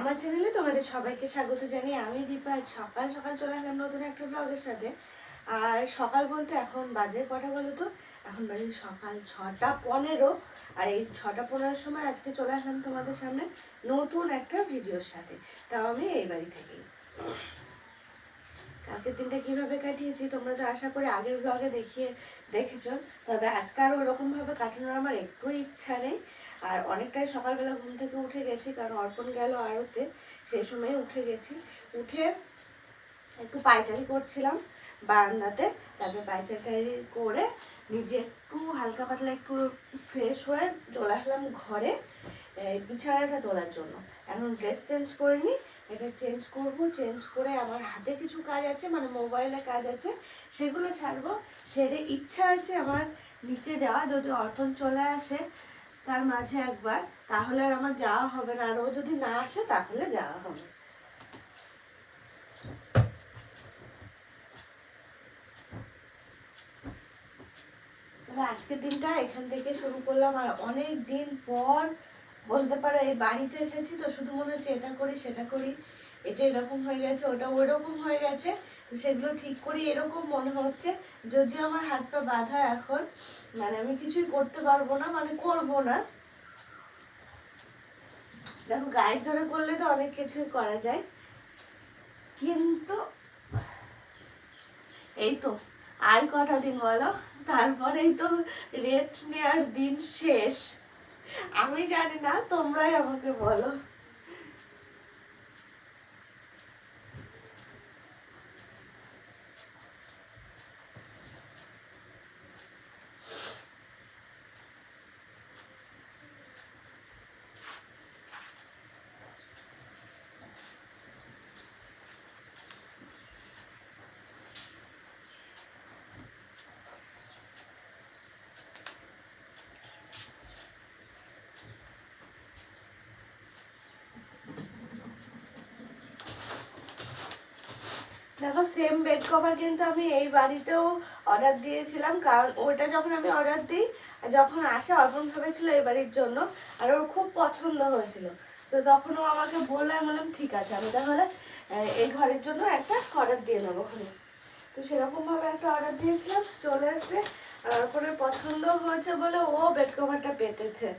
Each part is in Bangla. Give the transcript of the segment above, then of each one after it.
আমার চ্যানেলে তোমাদের সবাইকে স্বাগত জানিয়ে আমি দীপা আজ সকাল সকাল চলে এলাম নতুন একটা ব্লগের সাথে। আর সকাল বলতে এখন বাজে কটা বলো তো? এখন বাজে সকাল 6:15। আর এই 6:15 সময় আজকে চলে আসলাম তোমাদের সামনে নতুন একটা ভিডিওর সাথে, তাও আমি এই বাড়ি থেকেই। কালকের দিনটা কিভাবে কাটিয়েছি তোমরা তো আশা করি আগের ব্লগে দেখেছো, তবে আজকে আর ওরকমভাবে কাটানোর আমার একটু ইচ্ছা নেই। আর অনেকটাই সকালবেলা ঘুম থেকে উঠে গেছি, কারণ অর্পণ গেল আড়তে, সেই সময় উঠে গেছি। উঠে একটু পায়চারি করছিলাম বারান্দাতে, তারপরে পায়চারি করে নিজে একটু হালকা পাতলা একটু ফ্রেশ হয়ে চলে আসলাম ঘরে বিছানাটা তোলার জন্য। এখন ড্রেস চেঞ্জ করে নিই, এটা চেঞ্জ করব। চেঞ্জ করে আমার হাতে কিছু কাজ আছে, মানে মোবাইলে কাজ আছে, সেগুলো সারবো। সেরে ইচ্ছা আছে আমার নিচে যাওয়া, যদি অর্পণ চলে আসে তার মাঝে একবার, তাহলে আর আমার যাওয়া হবে না। আর ও যদি না আসে তাহলে যাওয়া হবে। আজকের দিনটা এখান থেকে শুরু করলাম। আর অনেক দিন পর বলতে পারো এই বাড়িতে এসেছি, তো শুধু মনে হচ্ছে এটা করি সেটা করি, এটা এরকম হয়ে গেছে, ওটা ওইরকম হয়ে গেছে, তো সেগুলো ঠিক করি এরকম মনে হচ্ছে। যদিও আমার হাত পা বাঁধা এখন, মানে আমি কিছুই করতে পারবো না, মানে করবো না। দেখো গায়ের জোরে করলে তো অনেক কিছুই করা যায়, কিন্তু এই তো আর কটা দিন বলো, তারপরেই তো রেস্ট নেওয়ার দিন শেষ। আমি জানি না, তোমরাই আমাকে বলো। দেখো সেম বেড কভার কিন্তু আমি এই বাড়িতেও অর্ডার দিয়েছিলাম, কারণ ওইটা যখন আমি অর্ডার দিই, যখন আসে অর্পণ ভেবেছিল এই বাড়ির জন্য, আর ওর খুব পছন্দ হয়েছিল। তো তখন ও আমাকে বললো, আমি বললাম ঠিক আছে, আমি তাহলে এই ঘরের জন্য একটা অর্ডার দিয়ে নেবো ওখানে। তো সেরকমভাবে একটা অর্ডার দিয়েছিলাম, চলে আসছে। আর অর্পণের পছন্দ হয়েছে বলে ও বেড কভারটা পেতেছে।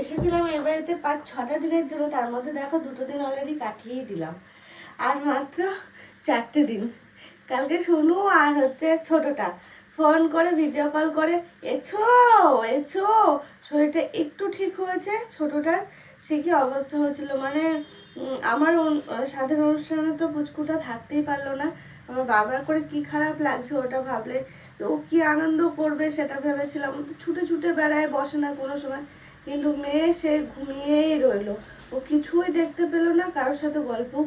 এসেছিলাম এ বাড়িতে 5-6টা দিনের জন্য, তার মধ্যে দেখো 2টো দিন অলরেডি কাটিয়েই দিলাম, আর মাত্র 4টে দিন। কালকে শুনু আর হচ্ছে ছোটটা ফোন করে ভিডিও কল করে, এছো এছো, শরীরটা একটু ঠিক হয়েছে ছোটটার। সে কি অবস্থা হয়েছিল, মানে আমার সাধের অনুষ্ঠানে তো পুচকুটা থাকতেই পারলো না। আমার বাবার করে কি খারাপ লাগছে ওটা ভাবলে। ও কি আনন্দ করবে সেটা ভেবেছিলাম। তো ছুটে ছুটে বেড়ায়, বসে না কোনো সময়, কিন্তু মেয়ে সে ঘুমিয়েই রইলো। ও কিছুই দেখতে পেলো না, কারোর সাথে গল্পও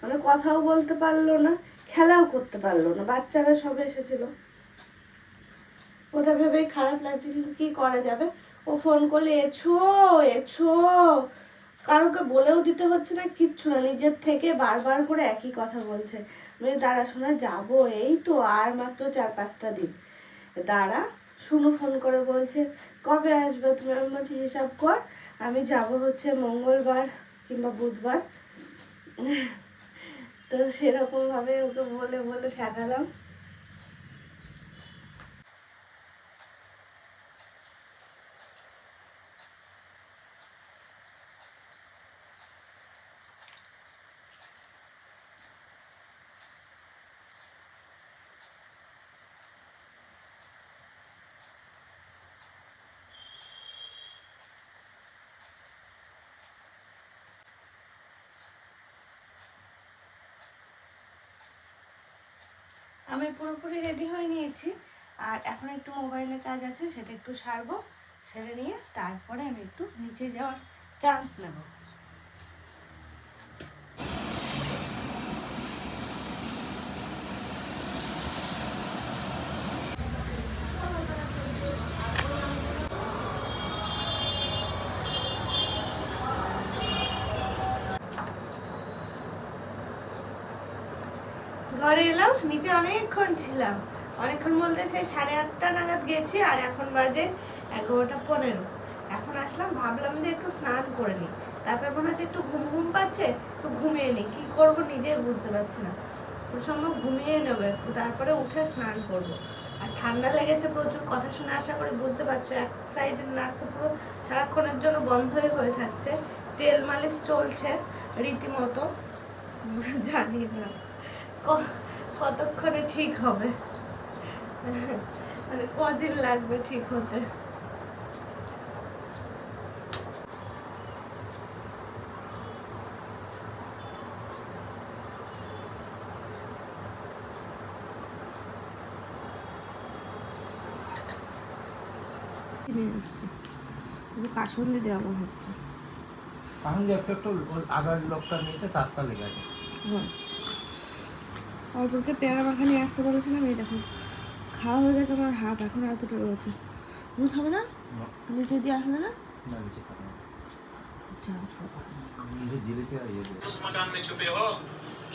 মানে কথাও বলতে পারলো না, খেলাও করতে পারলো না। বাচ্চারা সব এসেছিল, ওটা ভেবেই খারাপ লাগছে, কিন্তু কি করা যাবে। ও ফোন করলে এছো এছো, কারোকে বলেও দিতে হচ্ছে না, কিচ্ছু না, নিজের থেকে বারবার করে একই কথা বলছে। আমি দাঁড়া শোনা যাবো, এই তো আর মাত্র 4-5টা দিন, দাঁড়া। শুনু ফোন করে বলছে কবে আসবে তুমি? আমি বলছি হিসাব কর, আমি যাব হচ্ছে মঙ্গলবার কিংবা বুধবার। তো সেরকমভাবে ওকে বলে বলে ঠেকালাম। আমি পুরোপুরি রেডি হয়ে নিয়েছি, আর এখন একটু মোবাইলে কাজ আছে, সেটা একটু সারবো। সেরে নিয়ে তারপরে আমি একটু নিচে যাওয়ার চান্স নেব। ঘরে এলাম, নিচে অনেকক্ষণ ছিলাম, অনেকক্ষণ বলতে সেই 8:30 নাগাদ গেছি, আর এখন বাজে 11:15। এখন আসলাম, ভাবলাম যে একটু স্নান করে নিই, তারপর মনে হচ্ছে একটু ঘুম ঘুম পাচ্ছে, একটু ঘুমিয়ে নিই, কি করবো নিজেই বুঝতে পারছি না। খুব সম্ভব ঘুমিয়ে নেবো একটু, তারপরে উঠে স্নান করবো। আর ঠান্ডা লেগেছে প্রচুর, কথা শুনে আশা করে বুঝতে পারছো, এক সাইডের নাক তো পুরো সারাক্ষণের জন্য বন্ধই হয়ে থাকছে। তেল মালিশ চলছে রীতিমতো, জানি না কতক্ষণে ঠিক হবে, মানে কদিন লাগবে ঠিক হতে। কাসুন্দি দেওয়া হচ্ছে, কাসুন্দি একটু আগের লোকটা নিয়েছে তারটা লেগে আছে। অল্পকে পেয়ারা মাখা নিয়ে আসতে বলেছিলাম, এই দেখো খাওয়া হয়ে গেছে আমার হাত, এখন এতটা রয়েছে। তুমি খাবে না? নিচে দিয়ে আসলে না? না নিচে খাবে না। আচ্ছা নিচে দিলে কি আর ইয়ে দেবে। उस मकान में छुपे हो,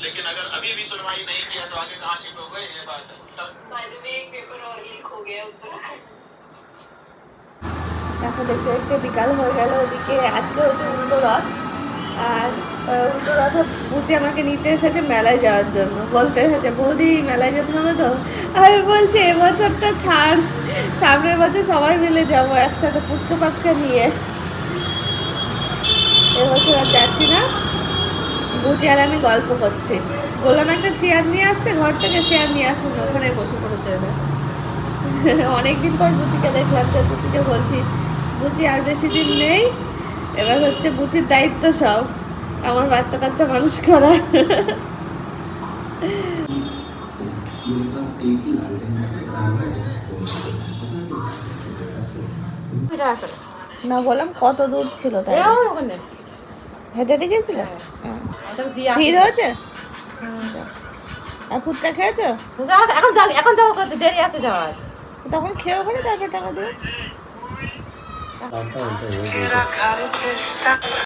लेकिन अगर अभी भी सुनवाई नहीं किया तो आगे कहाँ छिपोगे, ये बात है। बाय द वे एक पेपर और लीक हो गया ऊपर। এখন দেখতে দেখতে বিকাল হয়ে গেল, ওদিকে আজকে হচ্ছে উল্টো রথ, আর উল্টো রথে বুঝি আমাকে নিতে এসেছে মেলায় যাওয়ার জন্য, বলতে এসেছে বৌদি মেলায় যেতে হবে তো। আমি বলছি এবছরটা ছাড়, সামনের বছর সবাই মিলে যাবো একসাথে পুচকা পাচকা নিয়ে, এবছর আর যাচ্ছি না। বুঝি আর আমি গল্প করছি, বললাম একটা চেয়ার নিয়ে আসতে, ঘর থেকে চেয়ার নিয়ে আসুন, ওখানে বসে পড়েছে ওরা। অনেকদিন পর বুচিকে দেখলাম, তো বুচিকে বলছি বুচি আর বেশি দিন নেই, এবার হচ্ছে বুচির দায়িত্ব সব আমার বাচ্চা কাচ্চা মানুষ করা। না বললাম কত দূর ছিল, তাই হেঁটে হেঁটে গেছিল। ভিড় হয়েছে। আর ফুচকা খেয়েছো? এখন যাবো, কত দেরি আছে যাওয়ার। তখন খেয়ে ওখানে, তারপর টাকা দিও।